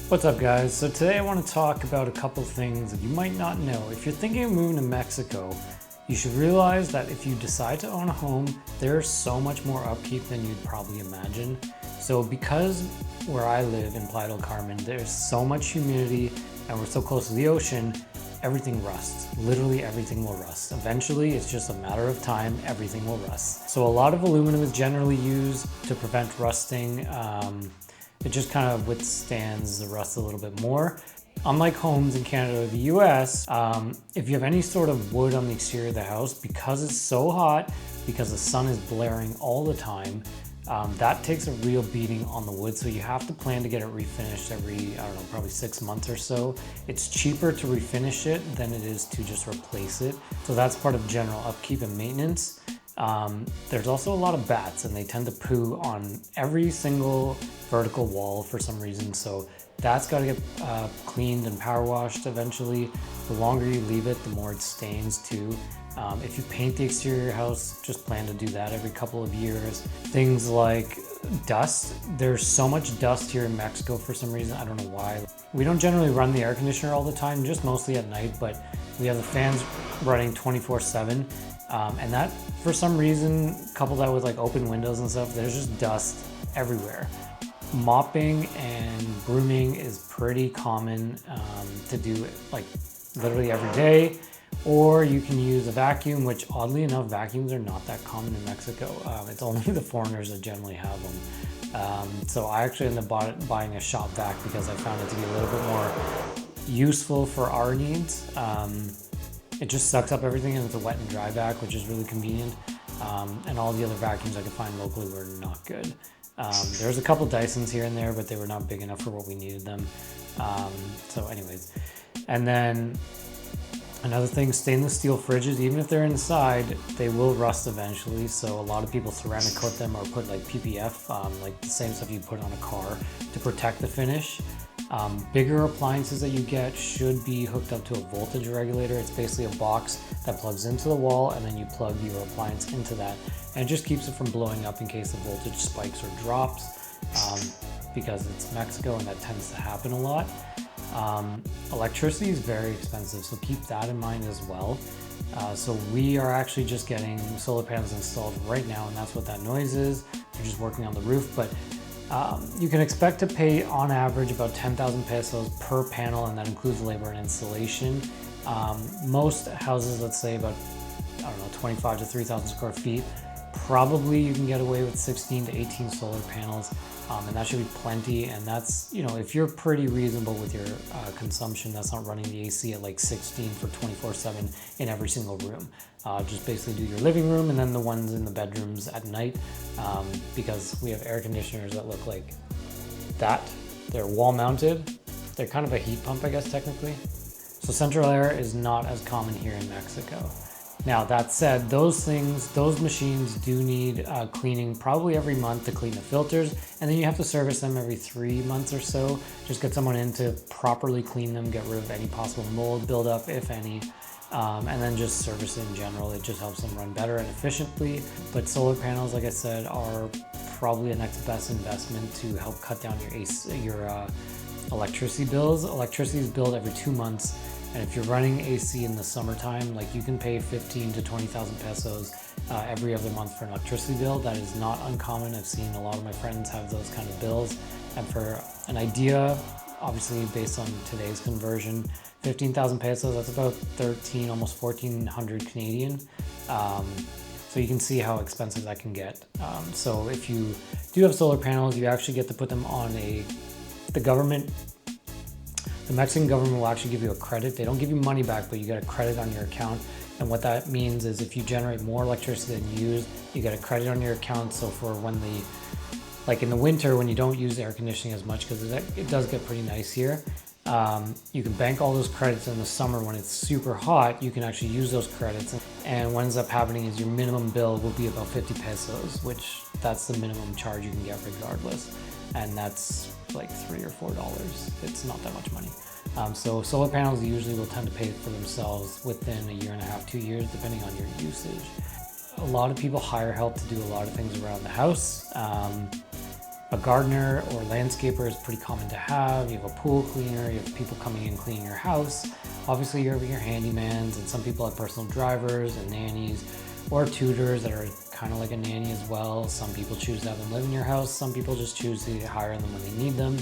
What's up, guys? So today I want to talk about a couple things that you might not know. If you're thinking of moving to Mexico, you should realize that if you decide to own a home, there's so much more upkeep than you'd probably imagine. So because where I live in Playa del Carmen, there's so much humidity and we're so close to the ocean, everything rusts. Literally everything will rust. Eventually, it's just a matter of time, everything will rust. So a lot of aluminum is generally used to prevent rusting. It just kind of withstands the rust a little bit more. Unlike homes in Canada or the US, if you have any sort of wood on the exterior of the house, because it's so hot, because the sun is blaring all the time, that takes a real beating on the wood. So you have to plan to get it refinished every, I don't know, probably 6 months or so. It's cheaper to refinish it than it is to just replace it. So that's part of general upkeep and maintenance. There's also a lot of bats and they tend to poo on every single vertical wall for some reason. So that's got to get cleaned and power washed eventually. The longer you leave it, the more it stains too. If you paint the exterior of your house, just plan to do that every couple of years. Things like dust. There's so much dust here in Mexico for some reason. I don't know why. We don't generally run the air conditioner all the time, just mostly at night, but we have the fans running 24/7. And that, for some reason, couple that with like open windows and stuff, there's just dust everywhere. Mopping and brooming is pretty common to do like literally every day. Or you can use a vacuum, which oddly enough, vacuums are not that common in Mexico. It's only the foreigners that generally have them. So I actually ended up buying a shop vac because I found it to be a little bit more useful for our needs. It just sucks up everything and it's a wet and dry vac, which is really convenient. And all the other vacuums I could find locally were not good. There's a couple Dysons here and there, but they were not big enough for what we needed them. So anyways, and then another thing, stainless steel fridges, even if they're inside, they will rust eventually. So a lot of people ceramic coat them or put like PPF, like the same stuff you put on a car to protect the finish. Bigger appliances that you get should be hooked up to a voltage regulator. It's basically a box that plugs into the wall and then you plug your appliance into that. And it just keeps it from blowing up in case the voltage spikes or drops, because it's Mexico and that tends to happen a lot. Electricity is very expensive, so keep that in mind as well. So we are actually just getting solar panels installed right now, and that's what that noise is. They're just working on the roof, but you can expect to pay on average about 10,000 pesos per panel, and that includes labor and installation. Most houses, let's say about, I don't know, 25 to 3,000 square feet, probably you can get away with 16 to 18 solar panels, and that should be plenty. And that's, you know, if you're pretty reasonable with your consumption, that's not running the AC at like 16 for 24/7 in every single room. Just basically do your living room and then the ones in the bedrooms at night, because we have air conditioners that look like that. They're wall mounted. They're kind of a heat pump, I guess, technically. So central air is not as common here in Mexico. Now that said, those machines do need cleaning probably every month to clean the filters, and then you have to service them every 3 months or so. Just get someone in to properly clean them, get rid of any possible mold buildup, if any, and then just service it in general. It just helps them run better and efficiently. But solar panels, like I said, are probably the next best investment to help cut down your electricity bills. Electricity is billed every 2 months. And if you're running AC in the summertime, like you can pay 15 to 20,000 pesos every other month for an electricity bill. That is not uncommon. I've seen a lot of my friends have those kind of bills. And for an idea, obviously based on today's conversion, 15,000 pesos, that's about 13, almost 1,400 Canadian. So you can see how expensive that can get. So if you do have solar panels, you actually get to put them on the Mexican government will actually give you a credit. They don't give you money back, but you get a credit on your account. And what that means is if you generate more electricity than you use, you get a credit on your account. So for like in the winter, when you don't use air conditioning as much, because it does get pretty nice here, you can bank all those credits. In the summer when it's super hot, you can actually use those credits. And what ends up happening is your minimum bill will be about 50 pesos, which that's the minimum charge you can get regardless. And that's like $3 or $4. It's not that much money. So solar panels usually will tend to pay for themselves within a year and a half, 2 years, depending on your usage. A lot of people hire help to do a lot of things around the house. A gardener or landscaper is pretty common to have. You have a pool cleaner, you have people coming in cleaning your house. Obviously you have your handymans, and some people have personal drivers and nannies or tutors that are kind of like a nanny as well. Some people choose to have them live in your house. Some people just choose to hire them when they need them.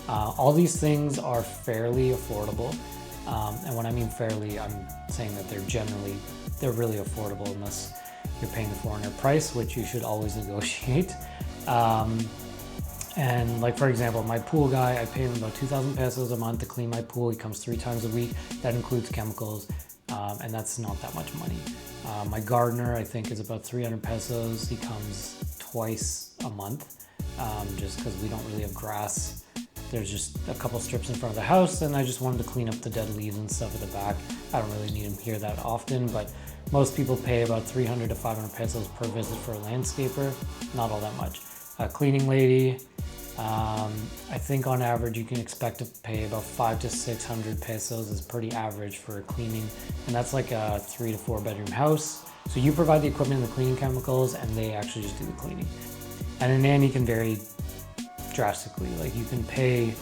All these things are fairly affordable. And when I mean fairly, I'm saying that they're really affordable unless you're paying the foreigner price, which you should always negotiate. And like, for example, my pool guy, I pay him about 2,000 pesos a month to clean my pool. He comes 3 times a week. That includes chemicals, and that's not that much money. My gardener, I think, is about 300 pesos. He comes twice a month, just because we don't really have grass. There's just a couple strips in front of the house, and I just wanted to clean up the dead leaves and stuff at the back. I don't really need him here that often, but most people pay about 300 to 500 pesos per visit for a landscaper. Not all that much. A cleaning lady, I think on average you can expect to pay about 500 to 600 pesos is pretty average for cleaning, and that's like a 3 to 4 bedroom house. So you provide the equipment and the cleaning chemicals, and they actually just do the cleaning. And a nanny can vary drastically. Like, you can pay,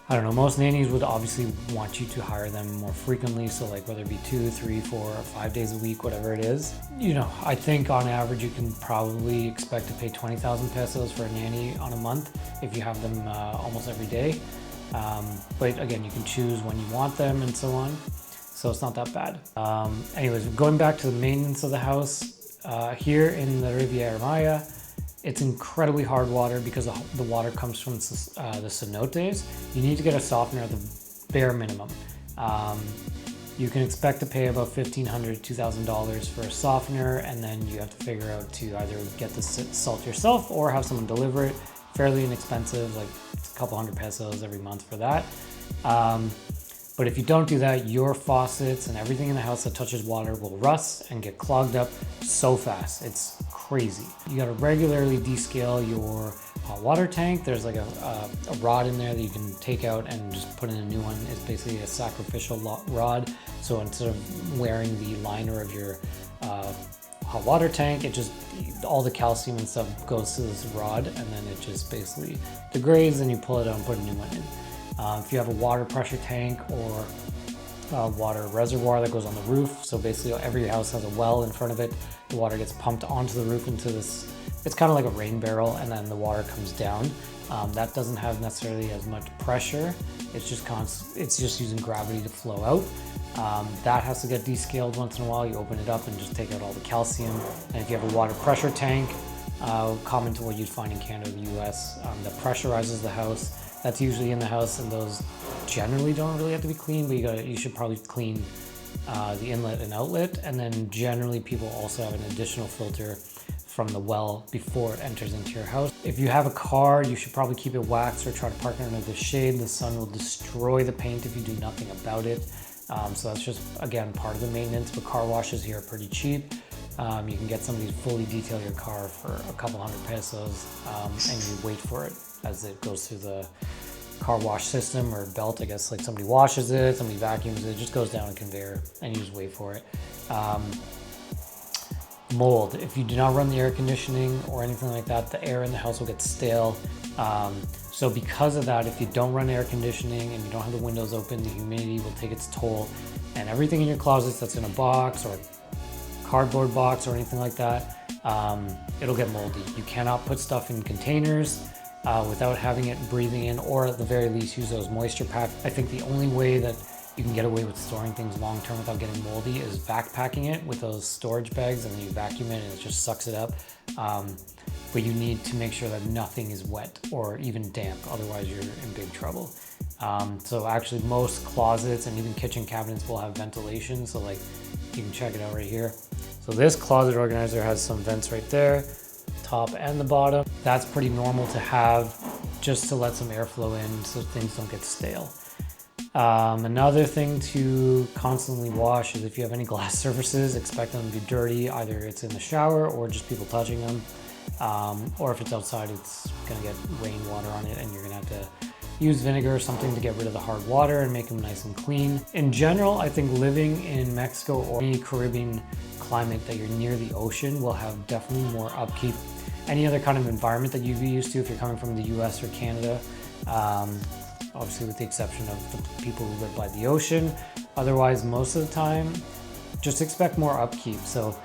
I don't know, most nannies would obviously want you to hire them more frequently. So like whether it be 2, 3, 4, or 5 days a week, whatever it is, you know, I think on average you can probably expect to pay 20,000 pesos for a nanny on a month if you have them almost every day. But again, you can choose when you want them and so on. So it's not that bad. Anyways, going back to the maintenance of the house, here in the Riviera Maya, it's incredibly hard water because the water comes from the cenotes. You need to get a softener at the bare minimum. You can expect to pay about $1,500 to $2,000 for a softener, and then you have to figure out to either get the salt yourself or have someone deliver it. Fairly inexpensive, like a couple hundred pesos every month for that. But if you don't do that, your faucets and everything in the house that touches water will rust and get clogged up so fast. It's crazy. You gotta regularly descale your hot water tank. There's like a rod in there that you can take out and just put in a new one. It's basically a sacrificial rod. So instead of wearing the liner of your hot water tank, it just, all the calcium and stuff goes to this rod, and then it just basically degrades, and you pull it out and put a new one in. If you have a water pressure tank or a water reservoir that goes on the roof, so basically every house has a well in front of it, the water gets pumped onto the roof into this, it's kind of like a rain barrel, and then the water comes down. That doesn't have necessarily as much pressure. It's just using gravity to flow out. That has to get descaled once in a while. You open it up and just take out all the calcium. And if you have a water pressure tank, common to what you'd find in Canada or the US, that pressurizes the house, that's usually in the house, and those generally don't really have to be cleaned, but you should probably clean the inlet and outlet. And then generally people also have an additional filter from the well before it enters into your house. If you have a car, you should probably keep it waxed or try to park it under the shade. The sun will destroy the paint if you do nothing about it. So that's just, again, part of the maintenance, but car washes here are pretty cheap. You can get somebody to fully detail your car for a couple hundred pesos, and you wait for it as it goes through the car wash system or belt. I guess like somebody washes it, somebody vacuums it, just goes down a conveyor, and you just wait for it. Mold. If you do not run the air conditioning or anything like that, the air in the house will get stale. So because of that, if you don't run air conditioning and you don't have the windows open, the humidity will take its toll, and everything in your closets that's in a box or cardboard box or anything like that, it'll get moldy. You cannot put stuff in containers without having it breathing in, or at the very least use those moisture packs. I think the only way that you can get away with storing things long term without getting moldy is backpacking it with those storage bags, and then you vacuum it and it just sucks it up. But you need to make sure that nothing is wet or even damp, otherwise you're in big trouble. So actually most closets and even kitchen cabinets will have ventilation, so like you can check it out right here. So this closet organizer has some vents right there, top and the bottom. That's pretty normal to have, just to let some airflow in so things don't get stale. Another thing to constantly wash is if you have any glass surfaces, expect them to be dirty. Either it's in the shower or just people touching them. Or if it's outside, it's gonna get rainwater on it, and you're gonna have to use vinegar or something to get rid of the hard water and make them nice and clean. In general, I think living in Mexico or any Caribbean climate that you're near the ocean will have definitely more upkeep any other kind of environment that you'd be used to if you're coming from the US or Canada. Obviously with the exception of the people who live by the ocean. Otherwise, most of the time, just expect more upkeep. So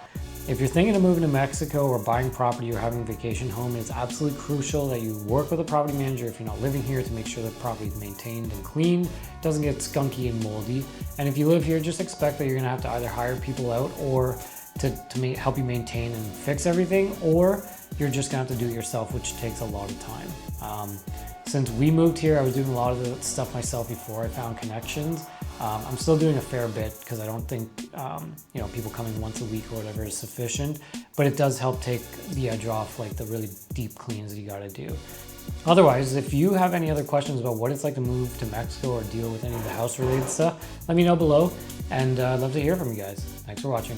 if you're thinking of moving to Mexico or buying property or having a vacation home, it's absolutely crucial that you work with a property manager if you're not living here to make sure the property is maintained and clean, doesn't get skunky and moldy. And if you live here, just expect that you're gonna have to either hire people out or to help you maintain and fix everything, or you're just gonna have to do it yourself, which takes a lot of time. Since we moved here, I was doing a lot of the stuff myself before I found connections. I'm still doing a fair bit because I don't think people coming once a week or whatever is sufficient, but it does help take the edge off like the really deep cleans that you gotta do. Otherwise, if you have any other questions about what it's like to move to Mexico or deal with any of the house related stuff, let me know below, and I'd love to hear from you guys. Thanks for watching.